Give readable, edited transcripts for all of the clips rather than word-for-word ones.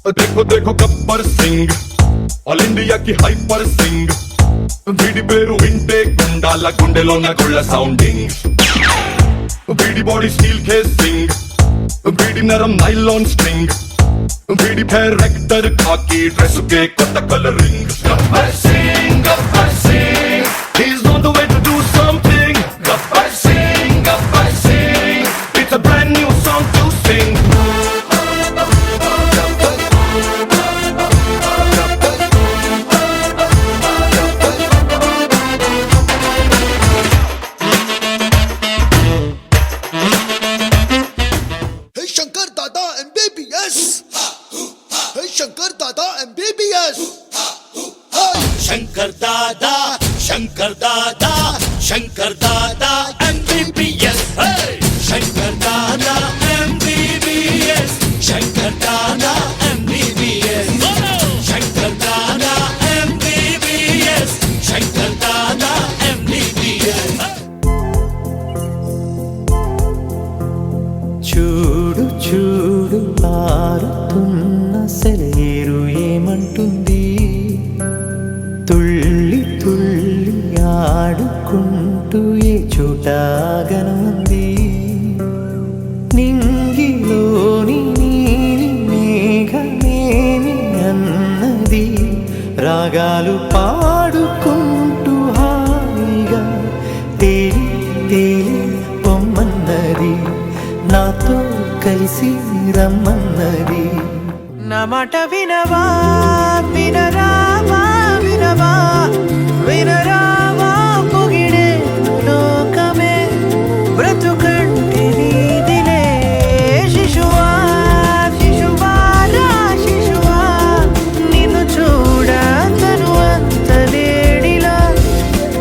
देखो देखो Gabbar Singh all India की हाइपर सिंग వీడి పేరు వింటే గుండాల గుండెలోన గుళ్ళ సౌండింగ్ వీడి బాడీ స్టీల్ కేసింగ్ వీడి నరం నైలాన్ స్ట్రింగ్ వీడి పేరు రెక్టర్ కాకి డ్రెస్ కే కొత్త colouring Gabbar Singh he is on the way to do something Gabbar Singh it's a brand new song to sing Shankar दादा MBBS शंकर दादा MBBS शंकर दादा MBBS शंकर दादा MBBS शंकर दादा MBBS చూడు చూడు పారుతున్న సెలయేరు ఏమంటుంది తుళ్ళి తుళ్ళి ఆడుకుంటూ ఏ చోటాగనుంది నింగిలోని నీలి మేఘమేమి అన్నది రాగాలు పాడుకుంటూ హాయిగా తేలి తేలి పొమ్మన్నది నాతో కలిసి రమ్మన్నది నా మాట వినవా వినరావా వినవా వినరావా పొగిడే లోకమే బ్రతుకంటే నీదిలే శిశువా శిశువా రా శిశువా నిన్ను చూడతను అంత వేడిలా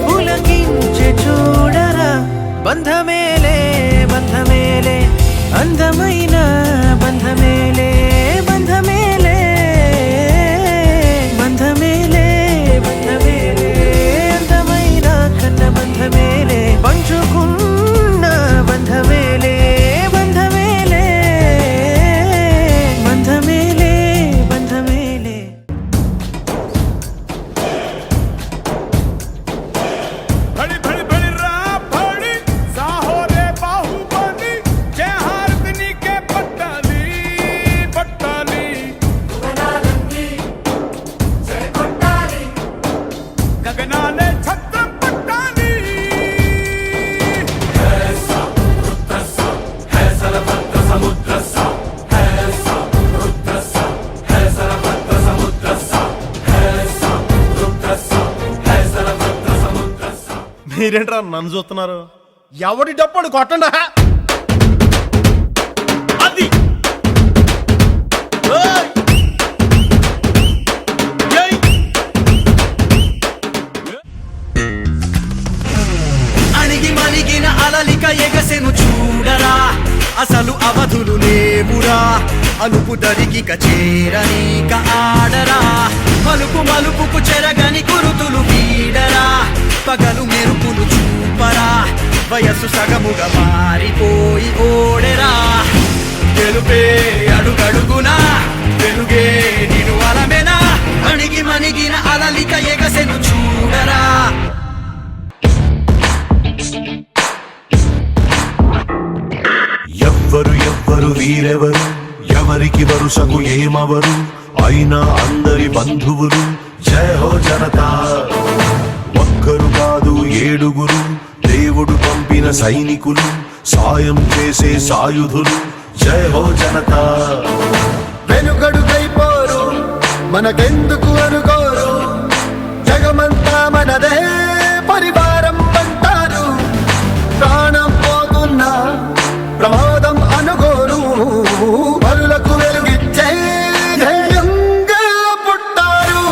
పులకించే చూడరా బంధమేలే బంధమేలే అందమైన బంధమేలే బంధమేలే బంధమేలే బంధమేలే అందమైన కన్న బంధమేలే పంచుకున్న బంధమేలే బంధమేలే బంధమేలే బంధమేలే बड़ी बड़ी बड़ी रापड़ी साहो रे बाहुबली जय हारदिनी के पट्टाली पट्टाली गगना ने छत्र पट्टाली మీరేంట్రా నన్ను చూస్తున్నారు ఎవడి డప్పుడు కొట్టండా అది ఏయ్! ఏయ్! అణిగి మణిగిన అలలిక ఎగసెను చూడరా అసలు అవధులు లేవురా అలుపు దరిగిక చేరనీక ఆడరా మలుపు మలుపుకు చెరగని కురుతులు వీడరా పగలు మెరుపులు చూపరా వయస్సు సగముగా మారిపోయి ఓడెరా తెలుపే అడుగడుగునా వెలుగే నిను అలమెనా అణిగి మణిగిన అలలిక ఎగసెను చూడరా ఎవ్వరు ఎవ్వరు వీరెవరు ఎవరికి వరుసకు ఏమవరు అయినా అందరి బంధువులు జయ హో జనతా ఒక్కరు కాదు ఏడుగురు దేవుడు పంపిన సైనికులు సాయం చేసే సాయుధులు జయ హో జనతా వెనుకడుకైపోరు మనకెందుకు అనుకోరు జగమంతా మనదే పరివారం అంటారు ప్రాణం పోతున్నా ప్రమాదం అనుకోరు పరులకు వెలుగిచ్చే ధైర్యంగా పుట్టారు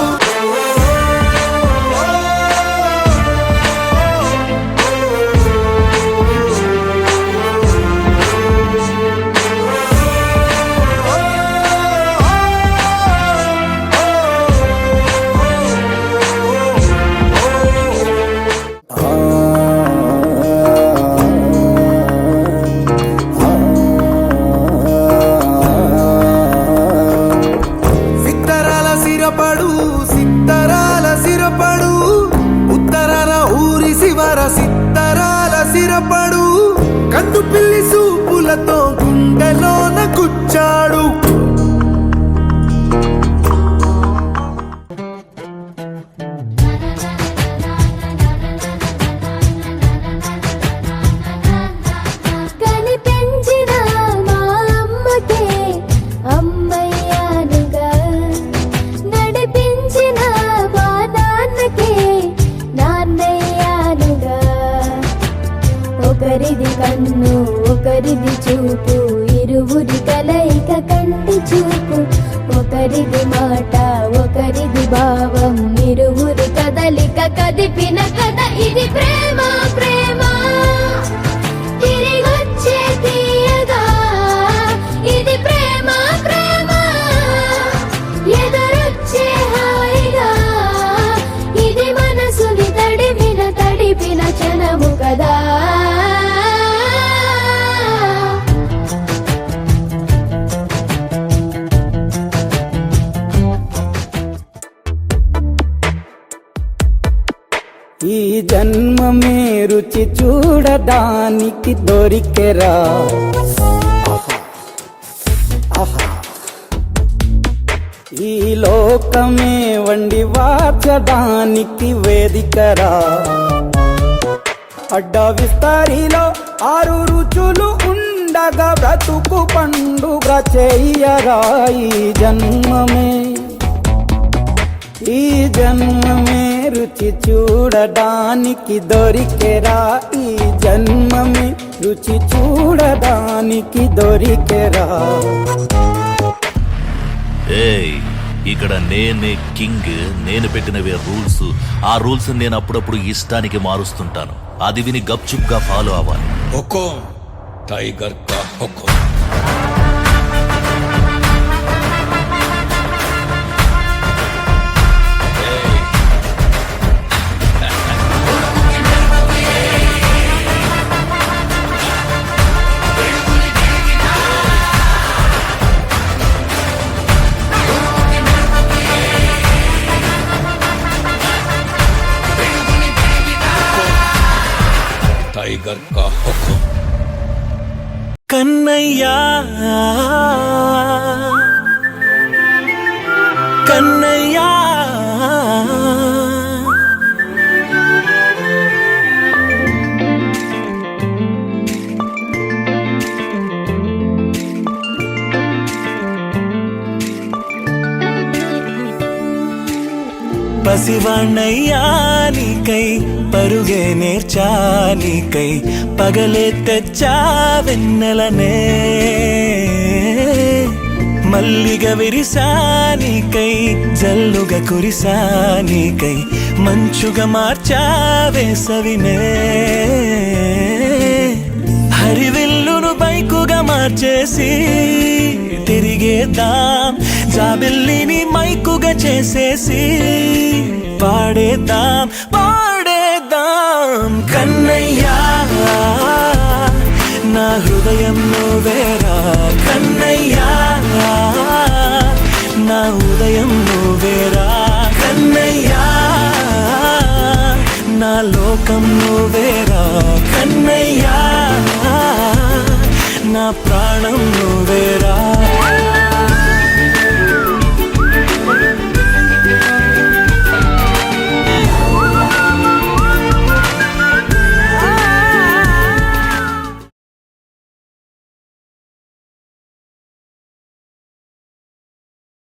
ఒకరిది కన్ను ఒకరిది చూపు ఇరువురి కలయిక కంటి చూపు ఒకరిది మాట ఒకరిది భావం ఇరువురి కదలిక కదిపిన కథ ఇది ప్రేమ ప్రేమ తిరిగొచ్చే తీయగా ఇది ప్రేమ ప్రేమ ఎదురొచ్చే హాయిగా ఇది మనసుని తడిపిన క్షణము కదా ఈ జన్మమే రుచి చూడడానికి దొరికెరా ఈ లోకమే వండి వార్చడానికి వేదికరా అడ్డ విస్తరిలో 6 రుచులు ఉండగా బ్రతుకు పండుగ చెయ్యరా ఈ జన్మమే రుచి చూడడానికి దొరికెరా ఈ జన్మమే రుచి చూడడానికి దొరికెరా ఏయ్ ఇక్కడ నేనే కింగ్, నేను పెట్టినవే రూల్స్. ఆ రూల్స్ నేను అప్పుడప్పుడు ఇష్టానికి మారుస్తుంటాను. అది విని గప్చుప్గా ఫాలో అవ్వాలి. हुकुम टाइगर का हुकुम. टाइगर का हुकुम. కన్నయ్యా కన్నయ్యా పసివాణ్ణయ్యా నీకై పరుగే నేర్చానికై పగలే తెచ్చా వెన్నెలనే మల్లిగ విరిసానికై జల్లుగా కురిసానికై మంచుగా మార్చా వేసవినే హరివిల్లును బైకుగా మార్చేసి తిరిగేద్దాం జాబిల్లిని మైకుగా చేసేసి పాడేద్దాం కన్నయ్యా నా హృదయం నువ్వేరా కన్నయ్యా నా ఉదయం నువ్వేరా కన్నయ్యా నా లోకం నువ్వేరా కన్నయ్యా నా ప్రాణం నువ్వేరా